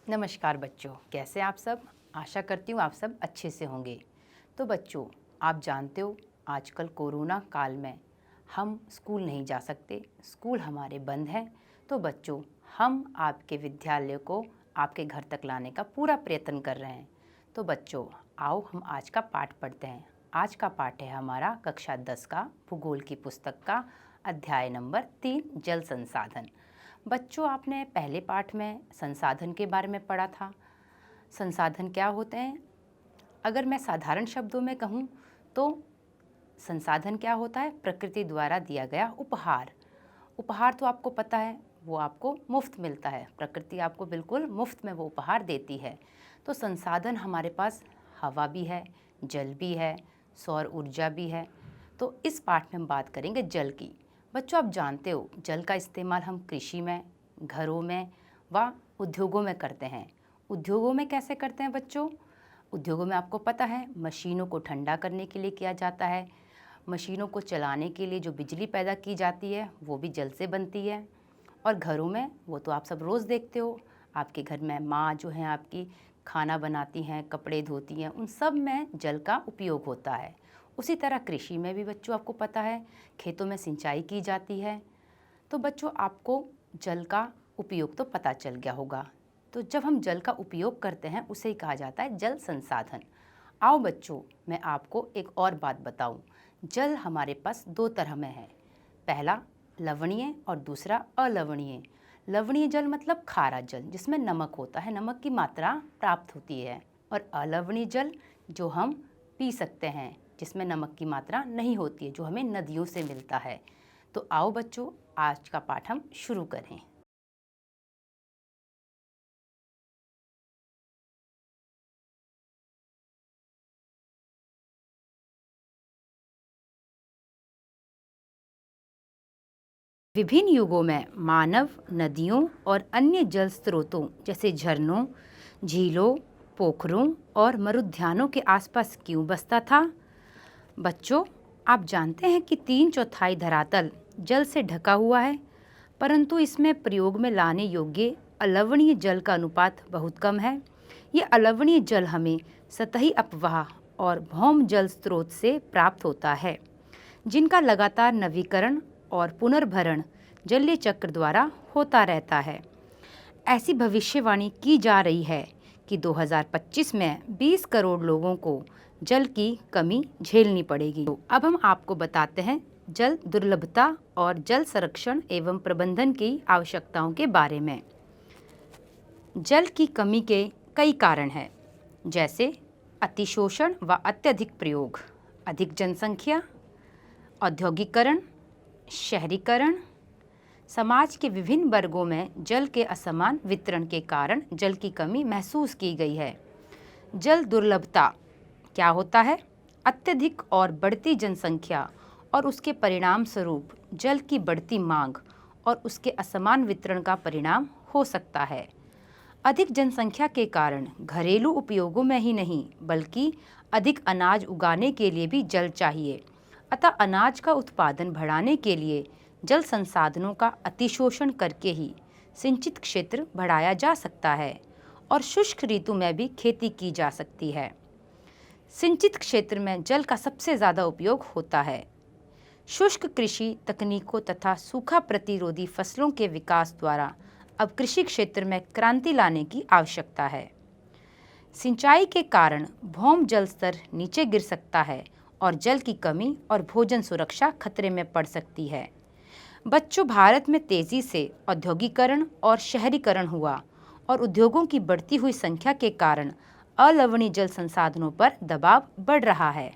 नमस्कार बच्चों, कैसे आप सब। आशा करती हूँ आप सब अच्छे से होंगे। तो बच्चों, आप जानते हो आजकल कोरोना काल में हम स्कूल नहीं जा सकते, स्कूल हमारे बंद हैं। तो बच्चों, हम आपके विद्यालय को आपके घर तक लाने का पूरा प्रयत्न कर रहे हैं। तो बच्चों, आओ हम आज का पाठ पढ़ते हैं। आज का पाठ है हमारा कक्षा 10 का भूगोल की पुस्तक का अध्याय नंबर 3 जल संसाधन। बच्चों, आपने पहले पाठ में संसाधन के बारे में पढ़ा था। संसाधन क्या होते हैं? अगर मैं साधारण शब्दों में कहूँ तो संसाधन क्या होता है? प्रकृति द्वारा दिया गया उपहार। उपहार तो आपको पता है, वो आपको मुफ्त मिलता है। प्रकृति आपको बिल्कुल मुफ्त में वो उपहार देती है। तो संसाधन हमारे पास हवा भी है, जल भी है, सौर ऊर्जा भी है। तो इस पाठ में हम बात करेंगे जल की। बच्चों, आप जानते हो जल का इस्तेमाल हम कृषि में, घरों में व उद्योगों में करते हैं। उद्योगों में कैसे करते हैं बच्चों? उद्योगों में आपको पता है मशीनों को ठंडा करने के लिए किया जाता है। मशीनों को चलाने के लिए जो बिजली पैदा की जाती है वो भी जल से बनती है। और घरों में वो तो आप सब रोज़ देखते हो, आपके घर में माँ जो हैं आपकी खाना बनाती हैं, कपड़े धोती हैं, उन सब में जल का उपयोग होता है। उसी तरह कृषि में भी बच्चों आपको पता है खेतों में सिंचाई की जाती है। तो बच्चों, आपको जल का उपयोग तो पता चल गया होगा। तो जब हम जल का उपयोग करते हैं उसे ही कहा जाता है जल संसाधन। आओ बच्चों, मैं आपको एक और बात बताऊं। जल हमारे पास दो तरह में है। पहला लवणीय और दूसरा अलवणीय। लवणीय जल मतलब खारा जल जिसमें नमक होता है, नमक की मात्रा प्राप्त होती है। और अलवणीय जल जो हम पी सकते हैं, जिसमें नमक की मात्रा नहीं होती है, जो हमें नदियों से मिलता है। तो आओ बच्चों, आज का पाठ हम शुरू करें। विभिन्न युगों में मानव नदियों और अन्य जल स्रोतों जैसे झरनों, झीलों, पोखरों और मरुद्यानों के आसपास क्यों बसता था? बच्चों, आप जानते हैं कि 3/4 धरातल जल से ढका हुआ है, परंतु इसमें प्रयोग में लाने योग्य अलवणीय जल का अनुपात बहुत कम है। ये अलवणीय जल हमें सतही अपवाह और भौम जल स्रोत से प्राप्त होता है, जिनका लगातार नवीकरण और पुनर्भरण जलीय चक्र द्वारा होता रहता है। ऐसी भविष्यवाणी की जा रही है कि 2025 में 20 करोड़ लोगों को जल की कमी झेलनी पड़ेगी। तो अब हम आपको बताते हैं जल दुर्लभता और जल संरक्षण एवं प्रबंधन की आवश्यकताओं के बारे में। जल की कमी के कई कारण हैं, जैसे अतिशोषण व अत्यधिक प्रयोग, अधिक जनसंख्या, औद्योगिकरण, शहरीकरण। समाज के विभिन्न वर्गों में जल के असमान वितरण के कारण जल की कमी महसूस की गई है। जल दुर्लभता क्या होता है? अत्यधिक और बढ़ती जनसंख्या और उसके परिणाम स्वरूप जल की बढ़ती मांग और उसके असमान वितरण का परिणाम हो सकता है। अधिक जनसंख्या के कारण घरेलू उपयोगों में ही नहीं बल्कि अधिक अनाज उगाने के लिए भी जल चाहिए। अतः अनाज का उत्पादन बढ़ाने के लिए जल संसाधनों का अतिशोषण करके ही सिंचित क्षेत्र बढ़ाया जा सकता है और शुष्क ऋतु में भी खेती की जा सकती है। सिंचित क्षेत्र में जल का सबसे ज़्यादा उपयोग होता है। शुष्क कृषि तकनीकों तथा सूखा प्रतिरोधी फसलों के विकास द्वारा अब कृषि क्षेत्र में क्रांति लाने की आवश्यकता है। सिंचाई के कारण भौम जल स्तर नीचे गिर सकता है और जल की कमी और भोजन सुरक्षा खतरे में पड़ सकती है। बच्चों, भारत में तेजी से औद्योगिकरण और शहरीकरण हुआ और उद्योगों की बढ़ती हुई संख्या के कारण अलवणीय जल संसाधनों पर दबाव बढ़ रहा है।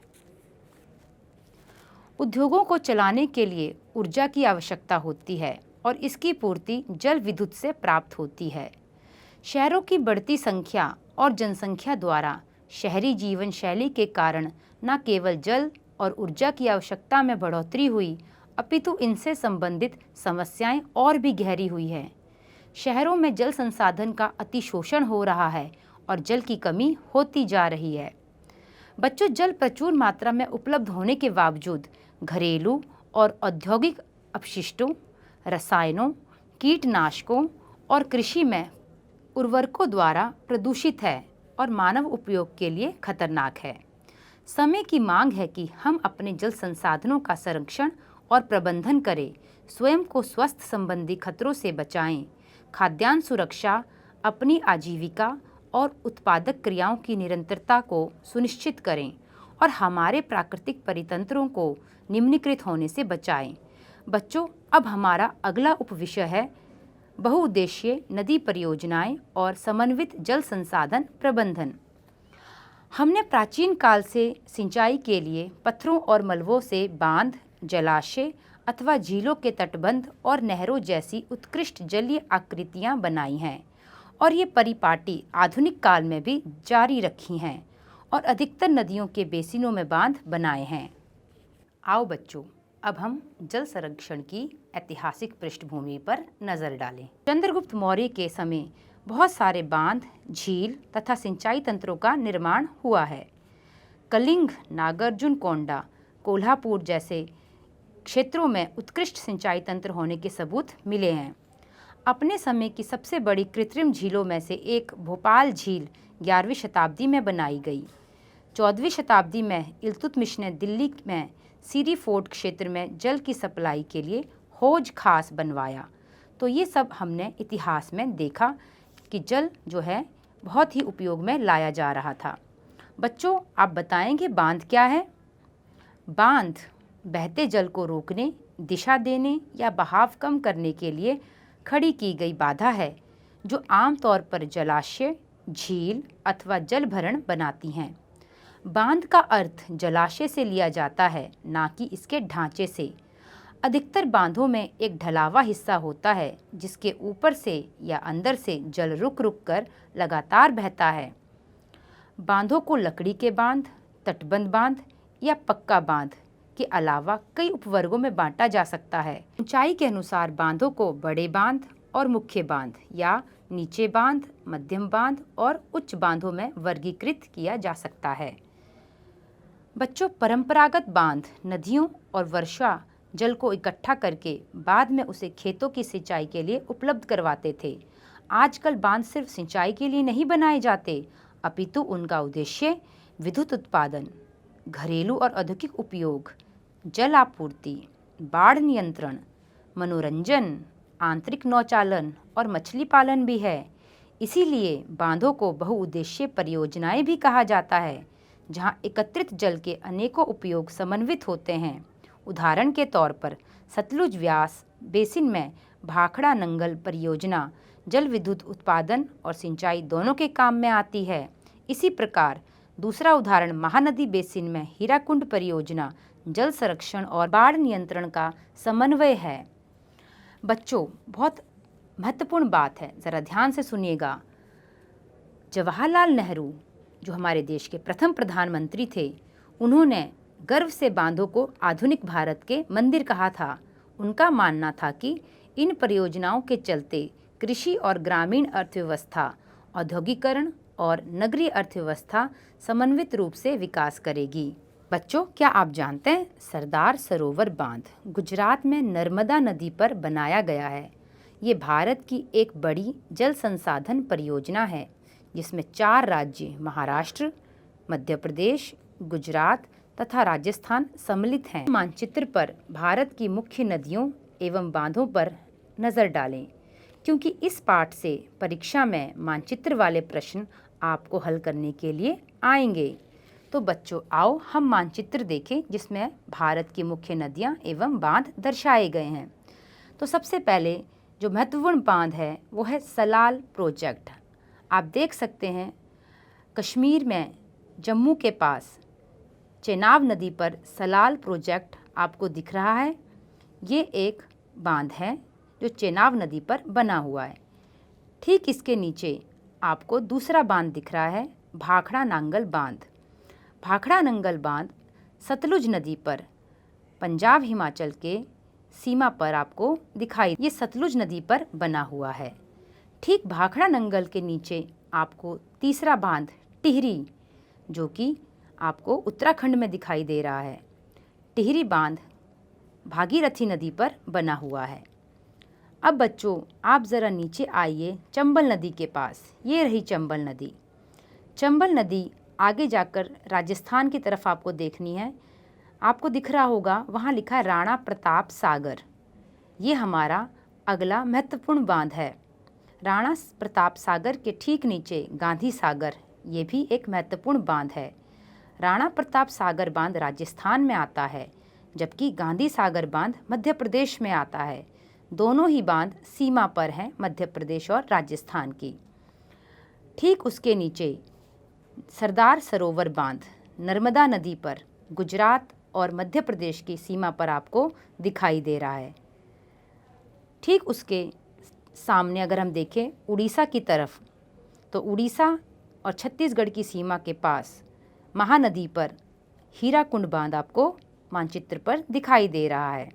उद्योगों को चलाने के लिए ऊर्जा की आवश्यकता होती है और इसकी पूर्ति जल विद्युत से प्राप्त होती है। शहरों की बढ़ती संख्या और जनसंख्या द्वारा शहरी जीवन शैली के कारण न केवल जल और ऊर्जा की आवश्यकता में बढ़ोतरी हुई, अपितु इनसे संबंधित समस्याएं और भी गहरी हुई हैं। शहरों में जल संसाधन का अतिशोषण हो रहा है और जल की कमी होती जा रही है। बच्चों, जल प्रचुर मात्रा में उपलब्ध होने के बावजूद घरेलू और औद्योगिक अपशिष्टों, रसायनों, कीटनाशकों और कृषि में उर्वरकों द्वारा प्रदूषित है और मानव उपयोग के लिए खतरनाक है। समय की मांग है कि हम अपने जल संसाधनों का संरक्षण और प्रबंधन करें, स्वयं को स्वास्थ्य संबंधी खतरों से बचाएं, खाद्यान्न सुरक्षा, अपनी आजीविका और उत्पादक क्रियाओं की निरंतरता को सुनिश्चित करें और हमारे प्राकृतिक परितंत्रों को निम्नीकृत होने से बचाएं। बच्चों, अब हमारा अगला उपविषय है बहुउद्देशीय नदी परियोजनाएं और समन्वित जल संसाधन प्रबंधन। हमने प्राचीन काल से सिंचाई के लिए पत्थरों और मलबों से बांध, जलाशय अथवा झीलों के तटबंध और नहरों जैसी उत्कृष्ट जलीय आकृतियां बनाई हैं और ये परिपाटी आधुनिक काल में भी जारी रखी हैं और अधिकतर नदियों के बेसिनों में बांध बनाए हैं। आओ बच्चों, अब हम जल संरक्षण की ऐतिहासिक पृष्ठभूमि पर नजर डालें। चंद्रगुप्त मौर्य के समय बहुत सारे बांध, झील तथा सिंचाई तंत्रों का निर्माण हुआ है। कलिंग, नागार्जुनकोंडा, कोल्हापुर जैसे क्षेत्रों में उत्कृष्ट सिंचाई तंत्र होने के सबूत मिले हैं। अपने समय की सबसे बड़ी कृत्रिम झीलों में से एक भोपाल झील 11वीं शताब्दी में बनाई गई। 14वीं शताब्दी में इल्तुतमिश ने दिल्ली में सीरी फोर्ट क्षेत्र में जल की सप्लाई के लिए हौज खास बनवाया। तो ये सब हमने इतिहास में देखा कि जल जो है बहुत ही उपयोग में लाया जा रहा था। बच्चों, आप बताएंगे बांध क्या है? बांध बहते जल को रोकने, दिशा देने या बहाव कम करने के लिए खड़ी की गई बाधा है जो आमतौर पर जलाशय, झील अथवा जल भरण बनाती हैं। बांध का अर्थ जलाशय से लिया जाता है, ना कि इसके ढांचे से। अधिकतर बांधों में एक ढलावा हिस्सा होता है जिसके ऊपर से या अंदर से जल रुक रुक कर लगातार बहता है। बांधों को लकड़ी के बांध, तटबंध बांध या पक्का बांध के अलावा कई उपवर्गों में बांटा जा सकता है। ऊंचाई के अनुसार बांधों को बड़े बांध और मुख्य बांध या नीचे बांध, मध्यम बांध और उच्च बांधों में वर्गीकृत किया जा सकता है। बच्चों, परंपरागत बांध नदियों और वर्षा जल को इकट्ठा करके बाद में उसे खेतों की सिंचाई के लिए उपलब्ध करवाते थे। आजकल बांध सिर्फ सिंचाई के लिए नहीं बनाए जाते, अपितु उनका उद्देश्य विद्युत उत्पादन, घरेलू और औद्योगिक उपयोग, जल आपूर्ति, बाढ़ नियंत्रण, मनोरंजन, आंतरिक नौचालन और मछली पालन भी है। इसीलिए बांधों को बहुउद्देशीय परियोजनाएं भी कहा जाता है, जहां एकत्रित जल के अनेकों उपयोग समन्वित होते हैं। उदाहरण के तौर पर सतलुज व्यास बेसिन में भाखड़ा नंगल परियोजना जल विद्युत उत्पादन और सिंचाई दोनों के काम में आती है। इसी प्रकार दूसरा उदाहरण महानदी बेसिन में हीराकुंड परियोजना जल संरक्षण और बाढ़ नियंत्रण का समन्वय है। बच्चों, बहुत महत्वपूर्ण बात है, ज़रा ध्यान से सुनिएगा। जवाहरलाल नेहरू जो हमारे देश के प्रथम प्रधानमंत्री थे, उन्होंने गर्व से बांधों को आधुनिक भारत के मंदिर कहा था। उनका मानना था कि इन परियोजनाओं के चलते कृषि और ग्रामीण अर्थव्यवस्था, औद्योगिकरण और नगरीय अर्थव्यवस्था समन्वित रूप से विकास करेगी। बच्चों, क्या आप जानते हैं सरदार सरोवर बांध गुजरात में नर्मदा नदी पर बनाया गया है। ये भारत की एक बड़ी जल संसाधन परियोजना है जिसमें 4 राज्य महाराष्ट्र, मध्य प्रदेश, गुजरात तथा राजस्थान सम्मिलित हैं। मानचित्र पर भारत की मुख्य नदियों एवं बांधों पर नज़र डालें, क्योंकि इस पाठ से परीक्षा में मानचित्र वाले प्रश्न आपको हल करने के लिए आएंगे। तो बच्चों, आओ हम मानचित्र देखें जिसमें भारत की मुख्य नदियां एवं बांध दर्शाए गए हैं। तो सबसे पहले जो महत्वपूर्ण बांध है वो है सलाल प्रोजेक्ट। आप देख सकते हैं कश्मीर में जम्मू के पास चेनाब नदी पर सलाल प्रोजेक्ट आपको दिख रहा है। ये एक बांध है जो चेनाब नदी पर बना हुआ है। ठीक इसके नीचे आपको दूसरा बांध दिख रहा है, भाखड़ा नांगल बांध। भाखड़ा नांगल बांध सतलुज नदी पर पंजाब हिमाचल के सीमा पर आपको दिखाई, ये सतलुज नदी पर बना हुआ है। ठीक भाखड़ा नंगल के नीचे आपको तीसरा बांध टिहरी, जो कि आपको उत्तराखंड में दिखाई दे रहा है। टिहरी बांध भागीरथी नदी पर बना हुआ है। अब बच्चों आप ज़रा नीचे आइए चंबल नदी के पास। ये रही चंबल नदी। चंबल नदी आगे जाकर राजस्थान की तरफ आपको देखनी है। आपको दिख रहा होगा, वहाँ लिखा है राणा प्रताप सागर। ये हमारा अगला महत्वपूर्ण बांध है। राणा प्रताप सागर के ठीक नीचे गांधी सागर, ये भी एक महत्वपूर्ण बांध है। राणा प्रताप सागर बांध राजस्थान में आता है, जबकि गांधी सागर बांध मध्य प्रदेश में आता है। दोनों ही बांध सीमा पर हैं मध्य प्रदेश और राजस्थान की। ठीक उसके नीचे सरदार सरोवर बांध नर्मदा नदी पर गुजरात और मध्य प्रदेश की सीमा पर आपको दिखाई दे रहा है। ठीक उसके सामने अगर हम देखें उड़ीसा की तरफ, तो उड़ीसा और छत्तीसगढ़ की सीमा के पास महानदी पर हीराकुंड बांध आपको मानचित्र पर दिखाई दे रहा है।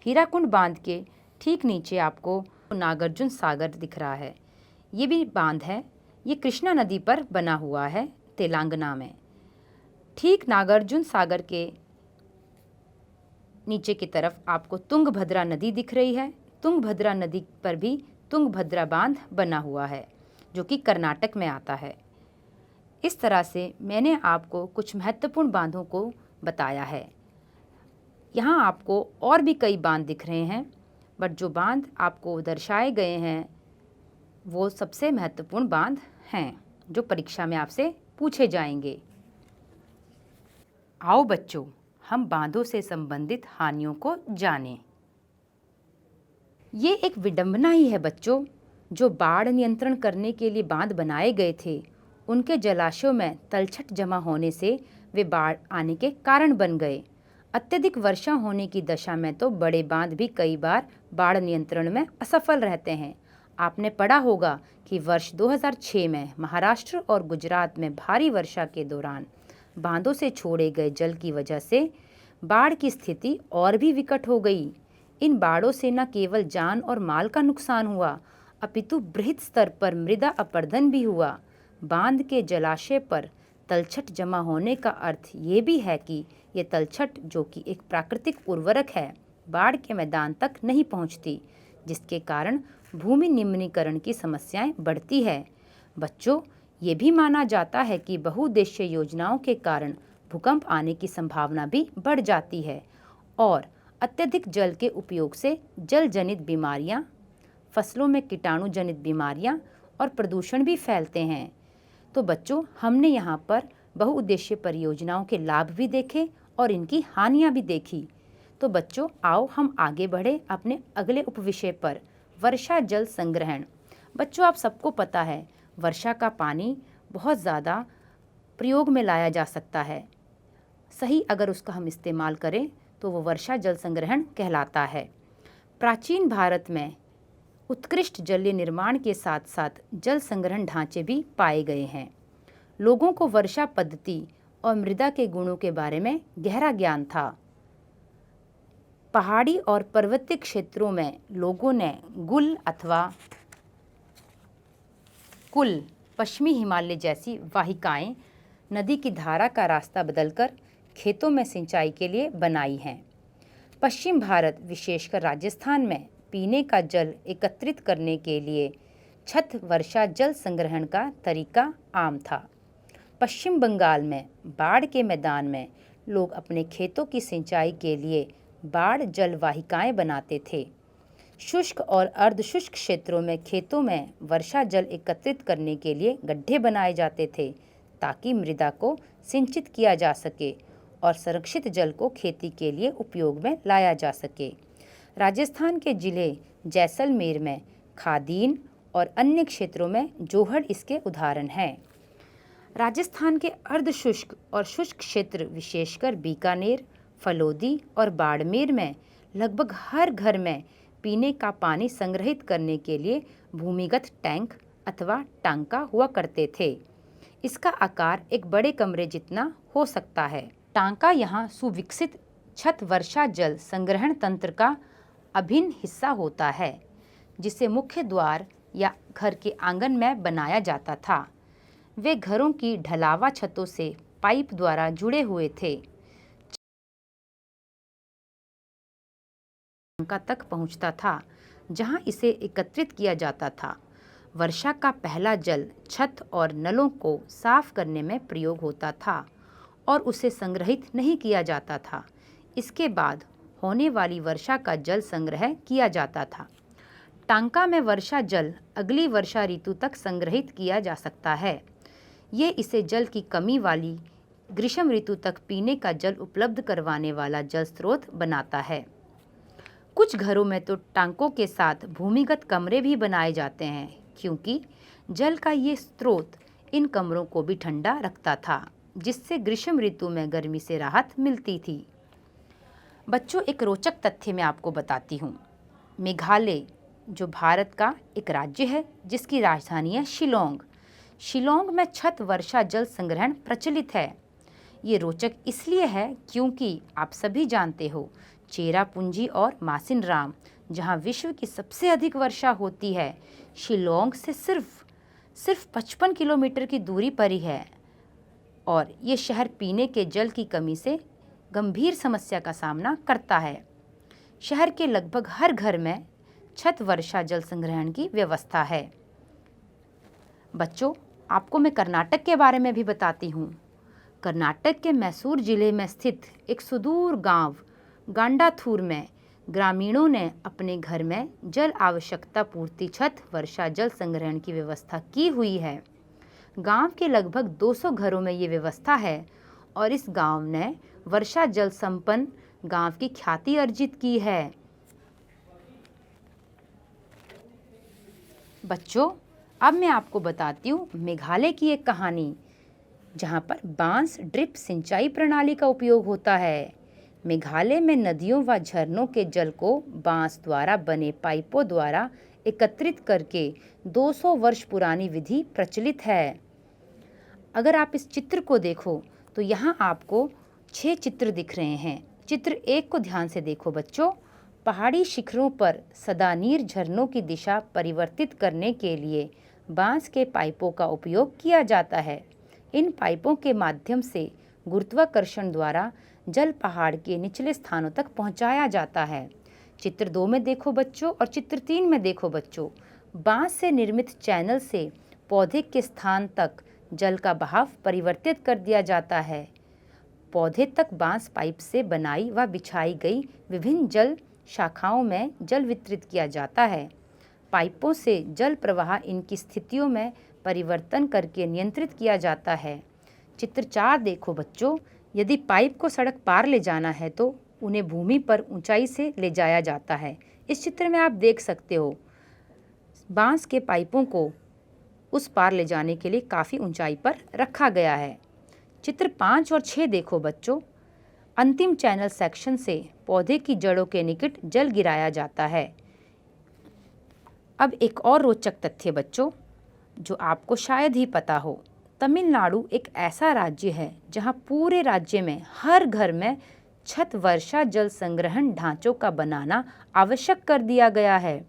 हीराकुंड बांध के ठीक नीचे आपको नागार्जुन सागर दिख रहा है। ये भी बांध है, ये कृष्णा नदी पर बना हुआ है तेलंगाना में। ठीक नागार्जुन सागर के नीचे की तरफ आपको तुंगभद्रा नदी दिख रही है। तुंगभद्रा नदी पर भी तुंगभद्रा बांध बना हुआ है, जो कि कर्नाटक में आता है। इस तरह से मैंने आपको कुछ महत्वपूर्ण बांधों को बताया है। यहाँ आपको और भी कई बांध दिख रहे हैं, बट जो बांध आपको दर्शाए गए हैं वो सबसे महत्वपूर्ण बांध हैं, जो परीक्षा में आपसे पूछे जाएंगे। आओ बच्चों, हम बांधों से संबंधित हानियों को जानें। ये एक विडंबना ही है बच्चों, जो बाढ़ नियंत्रण करने के लिए बांध बनाए गए थे, उनके जलाशयों में तलछट जमा होने से वे बाढ़ आने के कारण बन गए। अत्यधिक वर्षा होने की दशा में तो बड़े बांध भी कई बार बाढ़ नियंत्रण में असफल रहते हैं। आपने पढ़ा होगा कि वर्ष 2006 में महाराष्ट्र और गुजरात में भारी वर्षा के दौरान बांधों से छोड़े गए जल की वजह से बाढ़ की स्थिति और भी विकट हो गई। इन बाढ़ों से न केवल जान और माल का नुकसान हुआ, अपितु बृहद स्तर पर मृदा अपरदन भी हुआ। बांध के जलाशय पर तलछट जमा होने का अर्थ ये भी है कि ये तलछट, जो कि एक प्राकृतिक उर्वरक है, बाढ़ के मैदान तक नहीं पहुंचती, जिसके कारण भूमि निम्नीकरण की समस्याएं बढ़ती है। बच्चों, ये भी माना जाता है कि बहुउद्देशीय योजनाओं के कारण भूकंप आने की संभावना भी बढ़ जाती है और अत्यधिक जल के उपयोग से जल जनित बीमारियां, फसलों में कीटाणु जनित बीमारियां और प्रदूषण भी फैलते हैं। तो बच्चों, हमने यहाँ पर बहुउद्देशीय परियोजनाओं के लाभ भी देखे और इनकी हानियाँ भी देखी। तो बच्चों, आओ हम आगे बढ़े अपने अगले उपविषय पर, वर्षा जल संग्रहण। बच्चों, आप सबको पता है वर्षा का पानी बहुत ज़्यादा प्रयोग में लाया जा सकता है। सही अगर उसका हम इस्तेमाल करें तो वो वर्षा जल संग्रहण कहलाता है। प्राचीन भारत में उत्कृष्ट जलीय निर्माण के साथ साथ जल संग्रहण ढांचे भी पाए गए हैं। लोगों को वर्षा पद्धति और मृदा के गुणों के बारे में गहरा ज्ञान था। पहाड़ी और पर्वतीय क्षेत्रों में लोगों ने गुल अथवा कुल, पश्चिमी हिमालय जैसी वाहिकाएं नदी की धारा का रास्ता बदलकर खेतों में सिंचाई के लिए बनाई हैं। पश्चिम भारत, विशेषकर राजस्थान में पीने का जल एकत्रित करने के लिए छत वर्षा जल संग्रहण का तरीका आम था। पश्चिम बंगाल में बाढ़ के मैदान में लोग अपने खेतों की सिंचाई के लिए बाढ़ जल वाहिकाएं बनाते थे। शुष्क और अर्धशुष्क क्षेत्रों में खेतों में वर्षा जल एकत्रित करने के लिए गड्ढे बनाए जाते थे, ताकि मृदा को सिंचित किया जा सके और संरक्षित जल को खेती के लिए उपयोग में लाया जा सके। राजस्थान के जिले जैसलमेर में खादीन और अन्य क्षेत्रों में जोहड़ इसके उदाहरण हैं। राजस्थान के अर्धशुष्क और शुष्क क्षेत्र, विशेषकर बीकानेर, फलोदी और बाड़मेर में लगभग हर घर में पीने का पानी संग्रहित करने के लिए भूमिगत टैंक अथवा टांका हुआ करते थे। इसका आकार एक बड़े कमरे जितना हो सकता है। टांका यहाँ सुविकसित छत वर्षा जल संग्रहण तंत्र का अभिन्न हिस्सा होता है, जिसे मुख्य द्वार या घर के आंगन में बनाया जाता था। वे घरों की ढलावा छतों से पाइप द्वारा जुड़े हुए थे। टांका तक पहुँचता था। जहां इसे एकत्रित किया जाता था। वर्षा का पहला जल छत और नलों को साफ करने में प्रयोग होता था और उसे संग्रहित नहीं किया जाता था। इसके बाद होने वाली वर्षा का जल संग्रह किया जाता था। टांका में वर्षा जल अगली वर्षा ऋतु तक संग्रहित किया जा सकता है। ये इसे जल की कमी वाली ग्रीष्म ऋतु तक पीने का जल उपलब्ध करवाने वाला जल स्रोत बनाता है। कुछ घरों में तो टांकों के साथ भूमिगत कमरे भी बनाए जाते हैं, क्योंकि जल का ये स्रोत इन कमरों को भी ठंडा रखता था, जिससे ग्रीष्म ऋतु में गर्मी से राहत मिलती थी। बच्चों, एक रोचक तथ्य मैं आपको बताती हूँ। मेघालय जो भारत का एक राज्य है, जिसकी राजधानी है शिलोंग। शिलोंग में छत वर्षा जल संग्रहण प्रचलित है। ये रोचक इसलिए है क्योंकि आप सभी जानते हो, चेरापूंजी और मासिनराम, जहाँ विश्व की सबसे अधिक वर्षा होती है, शिलोंग से सिर्फ 55 किलोमीटर की दूरी पर ही है। और ये शहर पीने के जल की कमी से गंभीर समस्या का सामना करता है। शहर के लगभग हर घर में छत वर्षा जल संग्रहण की व्यवस्था है। बच्चों, आपको मैं कर्नाटक के बारे में भी बताती हूँ। कर्नाटक के मैसूर जिले में स्थित एक सुदूर गांव गांडाथूर में ग्रामीणों ने अपने घर में जल आवश्यकता पूर्ति छत वर्षा जल संग्रहण की व्यवस्था की हुई है। गांव के लगभग 200 घरों में ये व्यवस्था है और इस गांव ने वर्षा जल संपन्न गांव की ख्याति अर्जित की है। बच्चों, अब मैं आपको बताती हूँ मेघालय की एक कहानी, जहाँ पर बांस ड्रिप सिंचाई प्रणाली का उपयोग होता है। मेघालय में नदियों व झरनों के जल को बांस द्वारा बने पाइपों द्वारा एकत्रित करके 200 वर्ष पुरानी विधि प्रचलित है। अगर आप इस चित्र को देखो तो यहाँ आपको 6 चित्र दिख रहे हैं। चित्र 1 को ध्यान से देखो बच्चों। पहाड़ी शिखरों पर सदानीर झरनों की दिशा परिवर्तित करने के लिए बांस के पाइपों का उपयोग किया जाता है। इन पाइपों के माध्यम से गुरुत्वाकर्षण द्वारा जल पहाड़ के निचले स्थानों तक पहुंचाया जाता है। चित्र 2 में देखो बच्चों और चित्र 3 में देखो बच्चों। बांस से निर्मित चैनल से पौधे के स्थान तक जल का बहाव परिवर्तित कर दिया जाता है। पौधे तक बांस पाइप से बनाई व बिछाई गई विभिन्न जल शाखाओं में जल वितरित किया जाता है। पाइपों से जल प्रवाह इनकी स्थितियों में परिवर्तन करके नियंत्रित किया जाता है। चित्र 4 देखो बच्चों। यदि पाइप को सड़क पार ले जाना है तो उन्हें भूमि पर ऊंचाई से ले जाया जाता है। इस चित्र में आप देख सकते हो, बांस के पाइपों को उस पार ले जाने के लिए काफ़ी ऊंचाई पर रखा गया है। चित्र 5 और 6 देखो बच्चों। अंतिम चैनल सेक्शन से पौधे की जड़ों के निकट जल गिराया जाता है। अब एक और रोचक तथ्य बच्चों, जो आपको शायद ही पता हो। तमिलनाडु एक ऐसा राज्य है जहां पूरे राज्य में हर घर में छत वर्षा जल संग्रहण ढांचों का बनाना आवश्यक कर दिया गया है।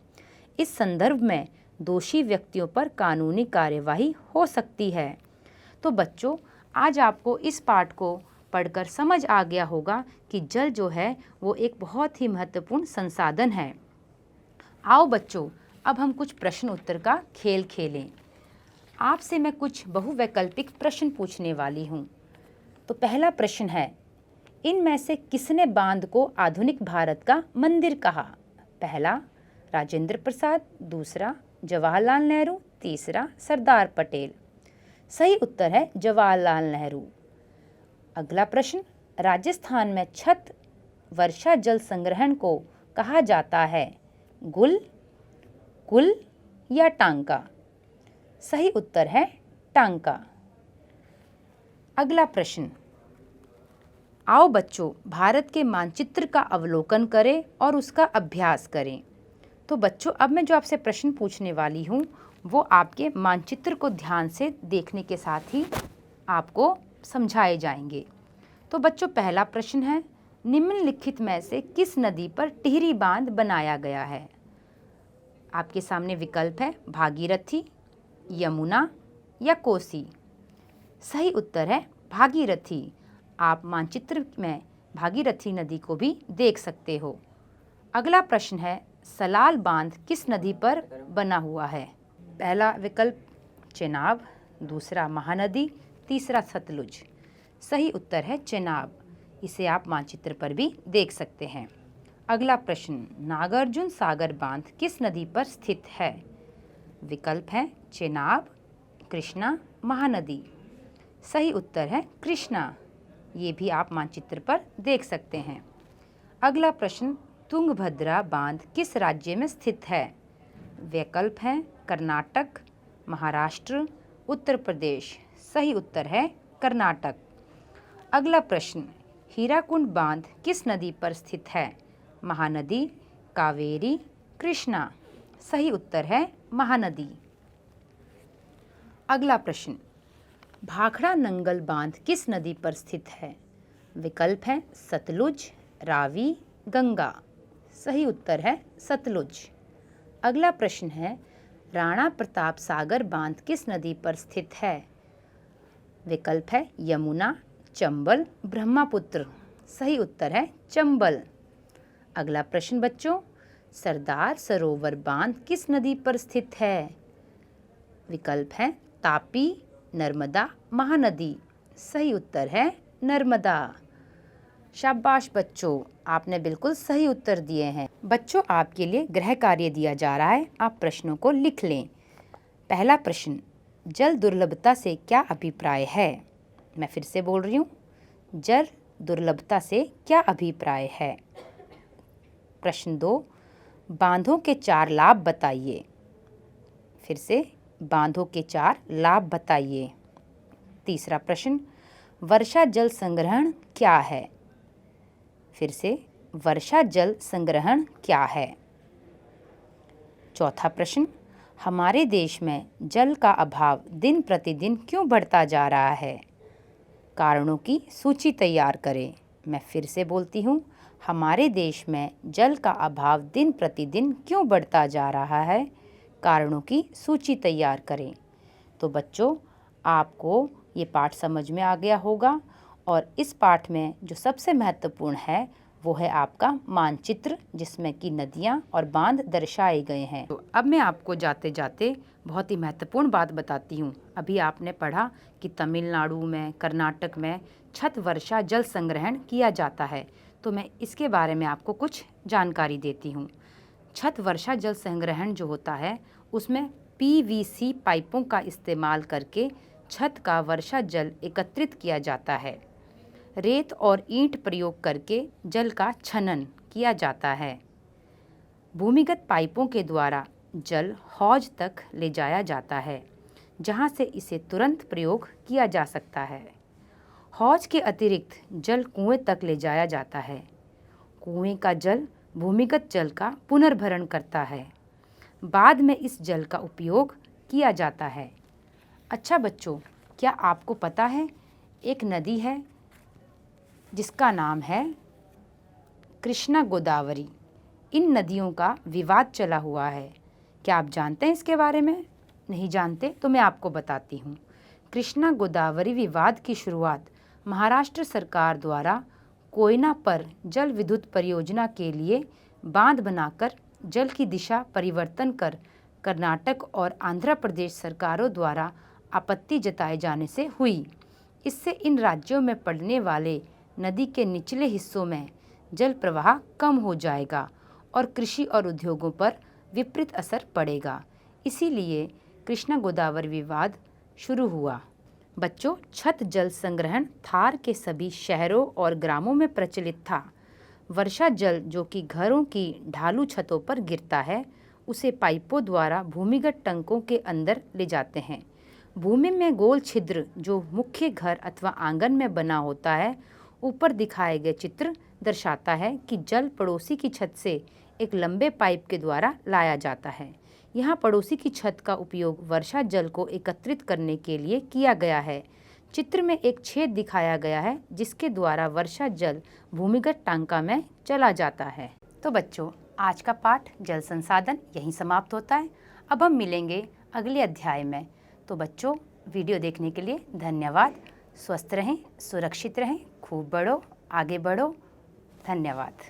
इस संदर्भ में दोषी व्यक्तियों पर कानूनी कार्यवाही हो सकती है। तो बच्चों, आज आपको इस पाठ को पढ़कर समझ आ गया होगा कि जल जो है वो एक बहुत ही महत्वपूर्ण संसाधन है। आओ बच्चों, अब हम कुछ प्रश्न उत्तर का खेल खेलें। आपसे मैं कुछ बहुवैकल्पिक प्रश्न पूछने वाली हूँ। तो पहला प्रश्न है, इनमें से किसने बांध को आधुनिक भारत का मंदिर कहा? पहला राजेंद्र प्रसाद, दूसरा जवाहरलाल नेहरू, तीसरा सरदार पटेल। सही उत्तर है जवाहरलाल नेहरू। अगला प्रश्न, राजस्थान में छत वर्षा जल संग्रहण को कहा जाता है गुल, कुल या टांका? सही उत्तर है टांका। अगला प्रश्न, आओ बच्चों भारत के मानचित्र का अवलोकन करें और उसका अभ्यास करें। तो बच्चों, अब मैं जो आपसे प्रश्न पूछने वाली हूँ वो आपके मानचित्र को ध्यान से देखने के साथ ही आपको समझाए जाएंगे। तो बच्चों, पहला प्रश्न है, निम्नलिखित में से किस नदी पर टिहरी बांध बनाया गया है? आपके सामने विकल्प है भागीरथी, यमुना या कोसी। सही उत्तर है भागीरथी। आप मानचित्र में भागीरथी नदी को भी देख सकते हो। अगला प्रश्न है, सलाल बांध किस नदी पर बना हुआ है? पहला विकल्प चेनाब, दूसरा महानदी, तीसरा सतलुज। सही उत्तर है चेनाब। इसे आप मानचित्र पर भी देख सकते हैं। अगला प्रश्न, नागार्जुन सागर बांध किस नदी पर स्थित है? विकल्प है चेनाब, कृष्णा, महानदी। सही उत्तर है कृष्णा। ये भी आप मानचित्र पर देख सकते हैं। अगला प्रश्न, तुंगभद्रा बांध किस राज्य में स्थित है? विकल्प हैं कर्नाटक, महाराष्ट्र, उत्तर प्रदेश। सही उत्तर है कर्नाटक। अगला प्रश्न, हीराकुंड बांध किस नदी पर स्थित है? महानदी, कावेरी, कृष्णा। सही उत्तर है महानदी। अगला प्रश्न, भाखड़ा नंगल बांध किस नदी पर स्थित है? विकल्प हैं सतलुज, रावी, गंगा। सही उत्तर है सतलुज। अगला प्रश्न है, राणा प्रताप सागर बांध किस नदी पर स्थित है? विकल्प है यमुना, चंबल, ब्रह्मपुत्र। सही उत्तर है चंबल। अगला प्रश्न बच्चों, सरदार सरोवर बांध किस नदी पर स्थित है? विकल्प है तापी, नर्मदा, महानदी। सही उत्तर है नर्मदा। शाबाश बच्चों, आपने बिल्कुल सही उत्तर दिए हैं। बच्चों, आपके लिए गृह कार्य दिया जा रहा है, आप प्रश्नों को लिख लें। पहला प्रश्न, जल दुर्लभता से क्या अभिप्राय है? मैं फिर से बोल रही हूँ, जल दुर्लभता से क्या अभिप्राय है? प्रश्न 2, बांधों के 4 लाभ बताइए। फिर से, बांधों के 4 लाभ बताइए। तीसरा प्रश्न, वर्षा जल संग्रहण क्या है? फिर से, वर्षा जल संग्रहण क्या है? चौथा प्रश्न, हमारे देश में जल का अभाव दिन प्रतिदिन क्यों बढ़ता जा रहा है? कारणों की सूची तैयार करें। मैं फिर से बोलती हूँ, हमारे देश में जल का अभाव दिन प्रतिदिन क्यों बढ़ता जा रहा है? कारणों की सूची तैयार करें। तो बच्चों, आपको ये पाठ समझ में आ गया होगा और इस पाठ में जो सबसे महत्वपूर्ण है वो है आपका मानचित्र, जिसमें कि नदियाँ और बांध दर्शाए गए हैं। तो अब मैं आपको जाते जाते बहुत ही महत्वपूर्ण बात बताती हूँ। अभी आपने पढ़ा कि तमिलनाडु में, कर्नाटक में छत वर्षा जल संग्रहण किया जाता है, तो मैं इसके बारे में आपको कुछ जानकारी देती हूँ। छत वर्षा जल संग्रहण जो होता है उसमें PVC पाइपों का इस्तेमाल करके छत का वर्षा जल एकत्रित किया जाता है। रेत और ईंट प्रयोग करके जल का छनन किया जाता है। भूमिगत पाइपों के द्वारा जल हौज तक ले जाया जाता है, जहां से इसे तुरंत प्रयोग किया जा सकता है। हौज के अतिरिक्त जल कुएं तक ले जाया जाता है। कुएं का जल भूमिगत जल का पुनर्भरण करता है। बाद में इस जल का उपयोग किया जाता है। अच्छा बच्चों, क्या आपको पता है एक नदी है जिसका नाम है कृष्णा गोदावरी। इन नदियों का विवाद चला हुआ है। क्या आप जानते हैं इसके बारे में? नहीं जानते तो मैं आपको बताती हूँ। कृष्णा गोदावरी विवाद की शुरुआत महाराष्ट्र सरकार द्वारा कोयना पर जल विद्युत परियोजना के लिए बांध बनाकर जल की दिशा परिवर्तन कर कर्नाटक और आंध्र प्रदेश सरकारों द्वारा आपत्ति जताए जाने से हुई। इससे इन राज्यों में पड़ने वाले नदी के निचले हिस्सों में जल प्रवाह कम हो जाएगा और कृषि और उद्योगों पर विपरीत असर पड़ेगा। इसीलिए कृष्णा गोदावरी विवाद शुरू हुआ। बच्चों, छत जल संग्रहण थार के सभी शहरों और ग्रामों में प्रचलित था। वर्षा जल जो कि घरों की ढालू छतों पर गिरता है, उसे पाइपों द्वारा भूमिगत टंकों के अंदर ले जाते हैं। भूमि में गोल छिद्र जो मुख्य घर अथवा आंगन में बना होता है, ऊपर दिखाए गए चित्र दर्शाता है कि जल पड़ोसी की छत से एक लंबे पाइप के द्वारा लाया जाता है। यहाँ पड़ोसी की छत का उपयोग वर्षा जल को एकत्रित करने के लिए किया गया है। चित्र में एक छेद दिखाया गया है जिसके द्वारा वर्षा जल भूमिगत टांका में चला जाता है। तो बच्चों, आज का पाठ जल संसाधन यहीं समाप्त होता है। अब हम मिलेंगे अगले अध्याय में। तो बच्चों, वीडियो देखने के लिए धन्यवाद। स्वस्थ रहें, सुरक्षित रहें, खूब बढ़ो, आगे बढ़ो। धन्यवाद।